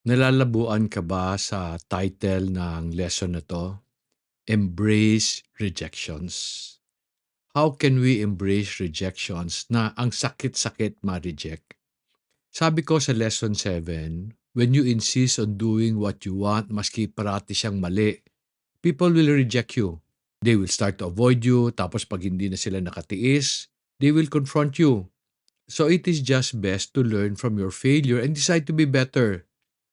Nalalabuan ka ba sa title ng lesson na 'to? Embrace Rejections. How can we embrace rejections na ang sakit-sakit ma-reject? Sabi ko sa lesson 7, when you insist on doing what you want maski parati siyang mali, people will reject you. They will start to avoid you, tapos pag hindi na sila nakatiis, they will confront you. So it is just best to learn from your failure and decide to be better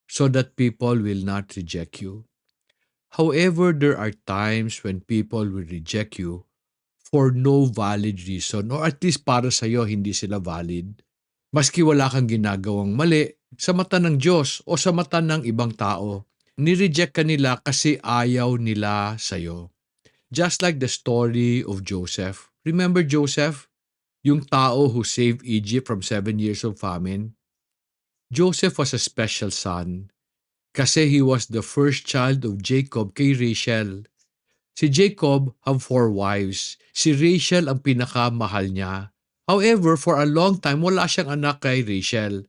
so that people will not reject you. However, there are times when people will reject you for no valid reason or at least para sa'yo hindi sila valid. Maski wala kang ginagawang mali sa mata ng Diyos o sa mata ng ibang tao. Nireject ka nila kasi ayaw nila sa'yo. Just like the story of Joseph. Remember Joseph? Yung tao who saved Egypt from 7 years of famine? Joseph was a special son kasi he was the first child of Jacob kay Rachel. Si Jacob have 4 wives. Si Rachel ang pinakamahal niya. However, for a long time, wala siyang anak kay Rachel.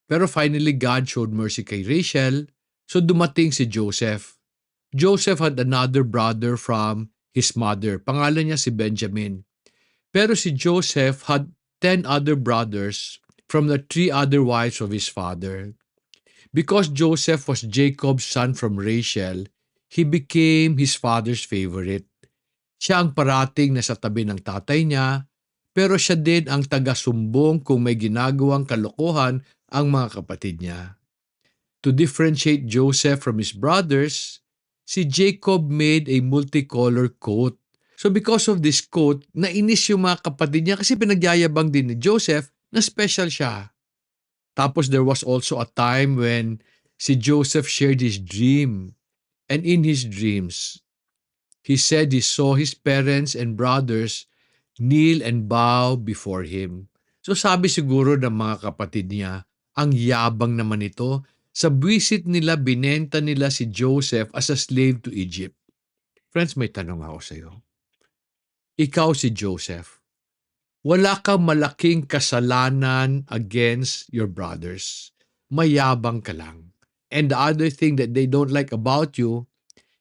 Pero finally, God showed mercy kay Rachel, so dumating si Joseph. Joseph had another brother from his mother. Pangalan niya si Benjamin. Pero si Joseph had 10 other brothers from the 3 other wives of his father. Because Joseph was Jacob's son from Rachel, he became his father's favorite. Siya ang parating nasa tabi ng tatay niya, pero siya din ang taga-sumbong kung may ginagawang kalokohan ang mga kapatid niya. To differentiate Joseph from his brothers, si Jacob made a multicolor coat. So because of this coat, nainis yung mga kapatid niya kasi pinagyayabang din ni Joseph na special siya. Tapos there was also a time when si Joseph shared his dream. And in his dreams, he said he saw his parents and brothers kneel and bow before him. So sabi siguro ng mga kapatid niya, ang yabang naman ito. Sa buwisit nila, binenta nila si Joseph as a slave to Egypt. Friends, may tanong ako sa iyo. Ikaw si Joseph. Wala kang malaking kasalanan against your brothers. Mayabang ka lang. And the other thing that they don't like about you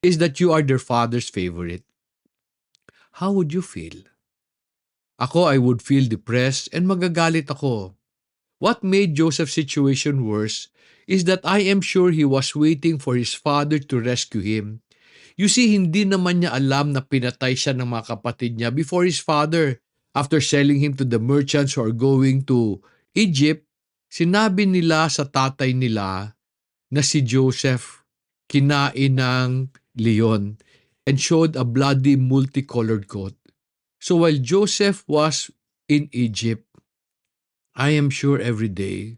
is that you are their father's favorite. How would you feel? Ako, I would feel depressed and magagalit ako. What made Joseph's situation worse is that I am sure he was waiting for his father to rescue him. You see, hindi naman niya alam na pinatay siya ng mga kapatid niya before his father. After selling him to the merchants who are going to Egypt, sinabi nila sa tatay nila na si Joseph kinain ng leon and showed a bloody multicolored coat. So while Joseph was in Egypt, I am sure every day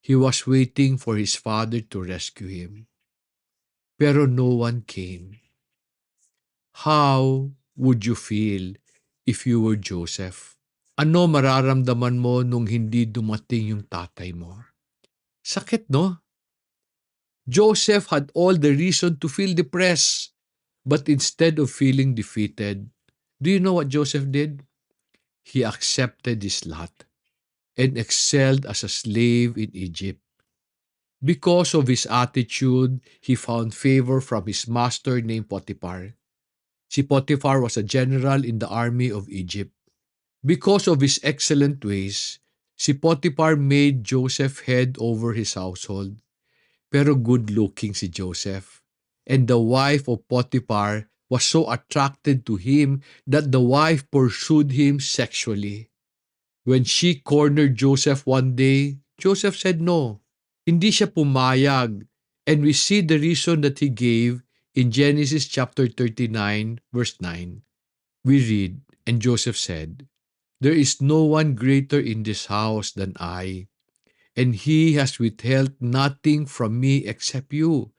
he was waiting for his father to rescue him. Pero no one came. How would you feel if you were Joseph? Ano mararamdaman mo nung hindi dumating yung tatay mo? Sakit, no? Joseph had all the reason to feel depressed. But instead of feeling defeated, do you know what Joseph did? He accepted his lot and excelled as a slave in Egypt. Because of his attitude, he found favor from his master named Potiphar. Si Potiphar was a general in the army of Egypt. Because of his excellent ways, si Potiphar made Joseph head over his household. Pero good-looking si Joseph. And the wife of Potiphar was so attracted to him that the wife pursued him sexually. When she cornered Joseph one day, Joseph said no. Hindi siya pumayag. And we see the reason that he gave in Genesis chapter 39, verse 9. We read, and Joseph said, "There is no one greater in this house than I, and he has withheld nothing from me except you,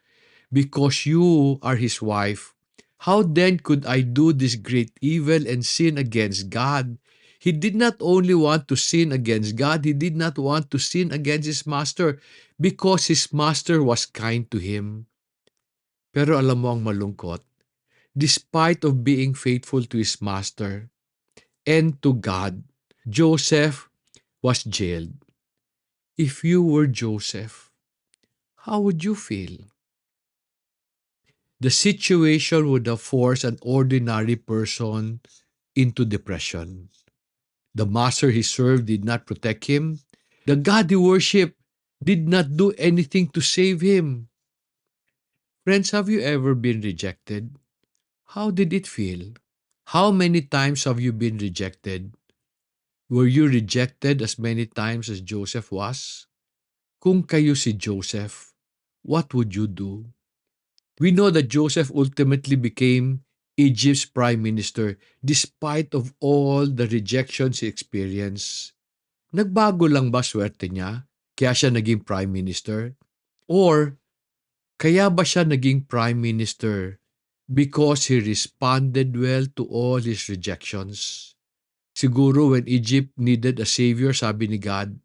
because you are his wife. How then could I do this great evil and sin against God?" He did not only want to sin against God, he did not want to sin against his master because his master was kind to him. Pero alam mo ang malungkot, despite of being faithful to his master and to God, Joseph was jailed. If you were Joseph, how would you feel? The situation would have forced an ordinary person into depression. The master he served did not protect him. The God he worshiped did not do anything to save him. Friends, have you ever been rejected? How did it feel? How many times have you been rejected? Were you rejected as many times as Joseph was? Kung kayo si Joseph, what would you do? We know that Joseph ultimately became Egypt's prime minister despite of all the rejections he experienced. Nagbago lang ba swerte niya kaya siya naging prime minister? Or kaya ba siya naging prime minister because he responded well to all his rejections? Siguro when Egypt needed a savior, sabi ni God,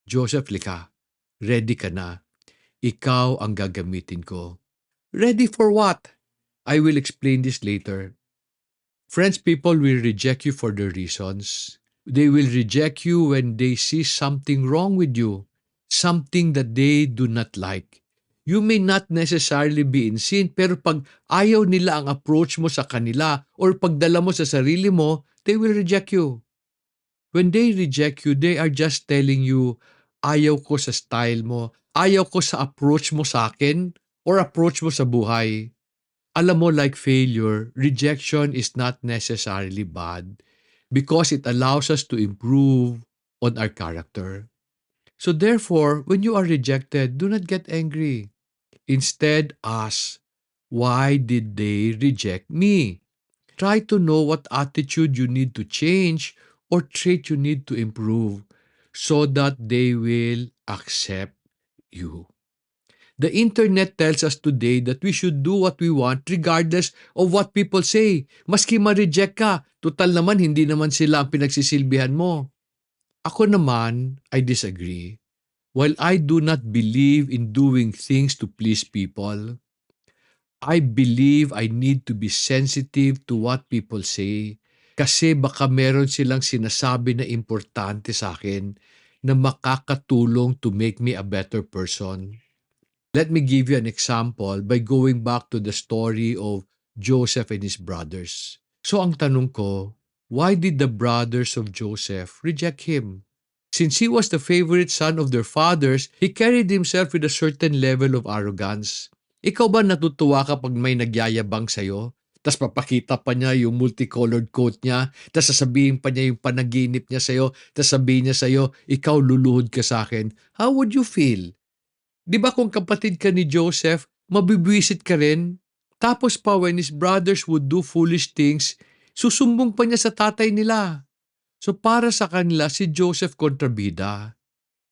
Joseph, lika, ready ka na. Ikaw ang gagamitin ko. Ready for what? I will explain this later. Friends, people will reject you for their reasons. They will reject you when they see something wrong with you, something that they do not like. You may not necessarily be in sin, pero pag ayaw nila ang approach mo sa kanila or pagdala mo sa sarili mo, they will reject you. When they reject you, they are just telling you, ayaw ko sa style mo, ayaw ko sa approach mo sa akin, or approach mo sa buhay. Alam mo, like failure, rejection is not necessarily bad because it allows us to improve on our character. So therefore, when you are rejected, do not get angry. Instead, ask, why did they reject me? Try to know what attitude you need to change or trait you need to improve so that they will accept you. The internet tells us today that we should do what we want regardless of what people say. Maski ma-reject ka, total naman hindi naman sila ang pinagsisilbihan mo. Ako naman, I disagree. While I do not believe in doing things to please people, I believe I need to be sensitive to what people say kasi baka meron silang sinasabi na importante sa akin na makakatulong to make me a better person. Let me give you an example by going back to the story of Joseph and his brothers. So ang tanong ko, why did the brothers of Joseph reject him? Since he was the favorite son of their fathers, he carried himself with a certain level of arrogance. Ikaw ba natutuwa kapag may nagyayabang sa'yo? Tas papakita pa niya yung multicolored coat niya, tas sasabihin pa niya yung panaginip niya sa'yo, tas sabihin niya sa'yo, ikaw luluhod ka sa akin. How would you feel? Di ba kung kapatid ka ni Joseph, mabibwisit ka rin? Tapos pa when his brothers would do foolish things, susumbong pa niya sa tatay nila. So para sa kanila, si Joseph kontrabida.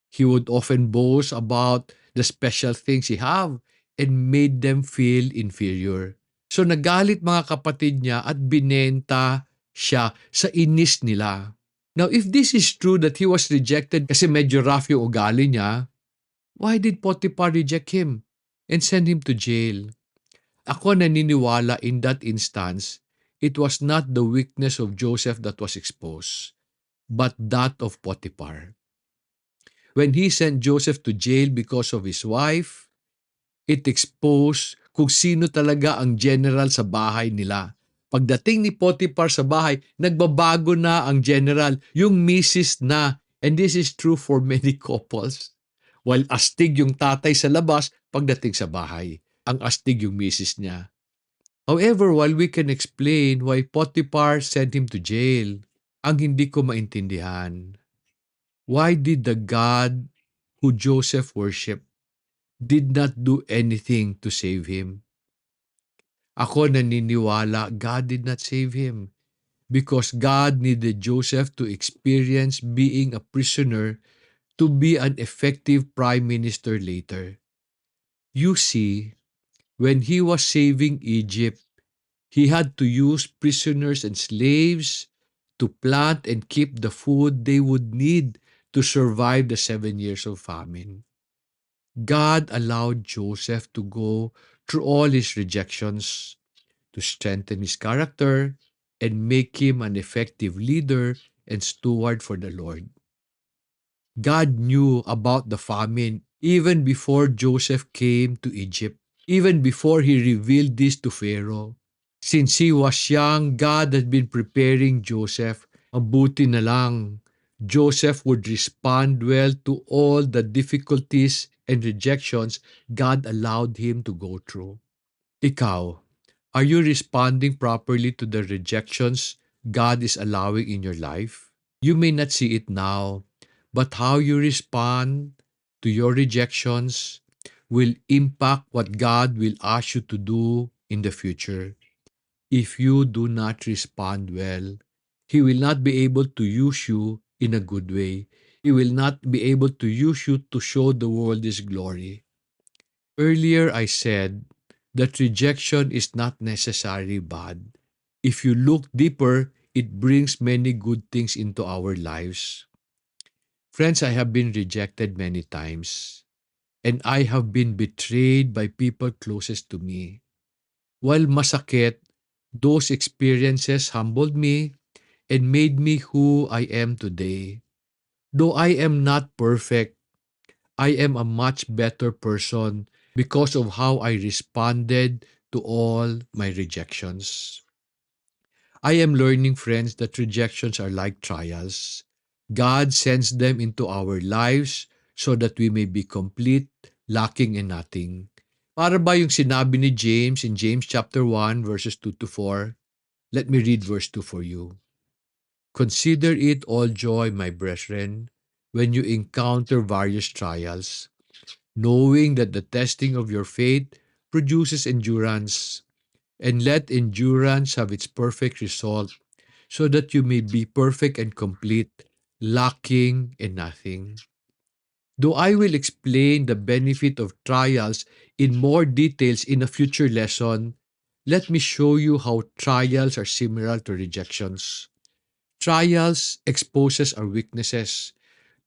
He would often boast about the special things he have and made them feel inferior. So nagalit mga kapatid niya at binenta siya sa inis nila. Now if this is true that he was rejected kasi medyo rough yung ugali niya, why did Potiphar reject him and send him to jail? Ako naniniwala in that instance, it was not the weakness of Joseph that was exposed, but that of Potiphar. When he sent Joseph to jail because of his wife, it exposed kung sino talaga ang general sa bahay nila. Pagdating ni Potiphar sa bahay, nagbabago na ang general, yung misis na. And this is true for many couples. While astig yung tatay sa labas, pagdating sa bahay, ang astig yung misis niya. However, while we can explain why Potiphar sent him to jail, ang hindi ko maintindihan, why did the God who Joseph worshiped did not do anything to save him? Ako naniniwala God did not save him because God needed Joseph to experience being a prisoner to be an effective prime minister later. You see, when he was saving Egypt, he had to use prisoners and slaves to plant and keep the food they would need to survive the 7 years of famine. God allowed Joseph to go through all his rejections to strengthen his character and make him an effective leader and steward for the Lord. God knew about the famine even before Joseph came to Egypt, even before he revealed this to Pharaoh. Since he was young, God had been preparing Joseph. Mabuti na lang, Joseph would respond well to all the difficulties and rejections God allowed him to go through. Ikaw, are you responding properly to the rejections God is allowing in your life? You may not see it now, but how you respond to your rejections will impact what God will ask you to do in the future. If you do not respond well, He will not be able to use you in a good way. He will not be able to use you to show the world His glory. Earlier, I said that rejection is not necessarily bad. If you look deeper, it brings many good things into our lives. Friends, I have been rejected many times, and I have been betrayed by people closest to me. While masakit, those experiences humbled me and made me who I am today. Though I am not perfect, I am a much better person because of how I responded to all my rejections. I am learning, friends, that rejections are like trials. God sends them into our lives so that we may be complete, lacking in nothing. Para ba yung sinabi ni James in James chapter 1 verses 2 to 4? Let me read verse 2 for you. Consider it all joy, my brethren, when you encounter various trials, knowing that the testing of your faith produces endurance, and let endurance have its perfect result, so that you may be perfect and complete, lacking in nothing. Though I will explain the benefit of trials in more details in a future lesson, let me show you how trials are similar to rejections. Trials exposes our weaknesses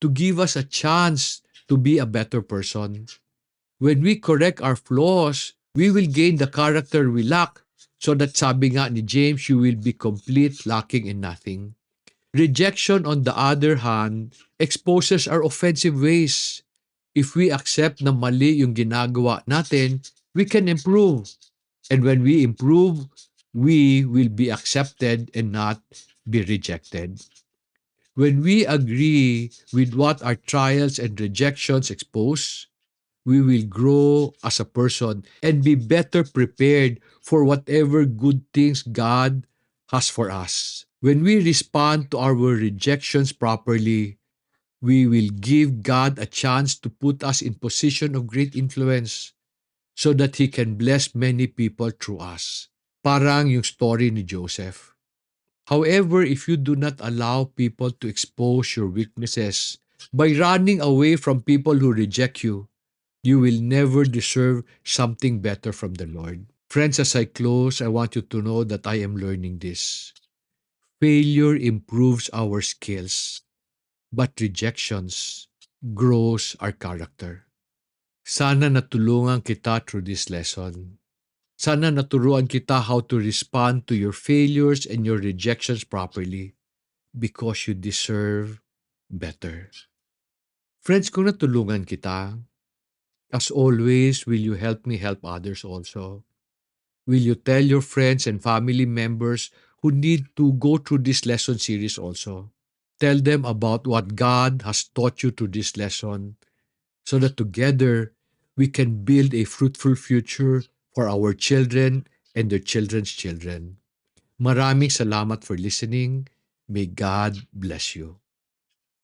to give us a chance to be a better person. When we correct our flaws, we will gain the character we lack, so that sabi nga ni James, you will be complete, lacking in nothing. Rejection, on the other hand, exposes our offensive ways. If we accept na mali yung ginagawa natin, we can improve. And when we improve, we will be accepted and not be rejected. When we agree with what our trials and rejections expose, we will grow as a person and be better prepared for whatever good things God has for us. When we respond to our rejections properly, we will give God a chance to put us in position of great influence so that He can bless many people through us. Parang yung story ni Joseph. However, if you do not allow people to expose your weaknesses by running away from people who reject you, you will never deserve something better from the Lord. Friends, as I close, I want you to know that I am learning this. Failure improves our skills, but rejections grows our character. Sana natulungan kita through this lesson. Sana naturuan kita how to respond to your failures and your rejections properly because you deserve better. Friends, kung natulungan kita, as always, will you help me help others also? Will you tell your friends and family members who need to go through this lesson series also? Tell them about what God has taught you through this lesson so that together we can build a fruitful future for our children and their children's children. Maraming salamat for listening. May God bless you.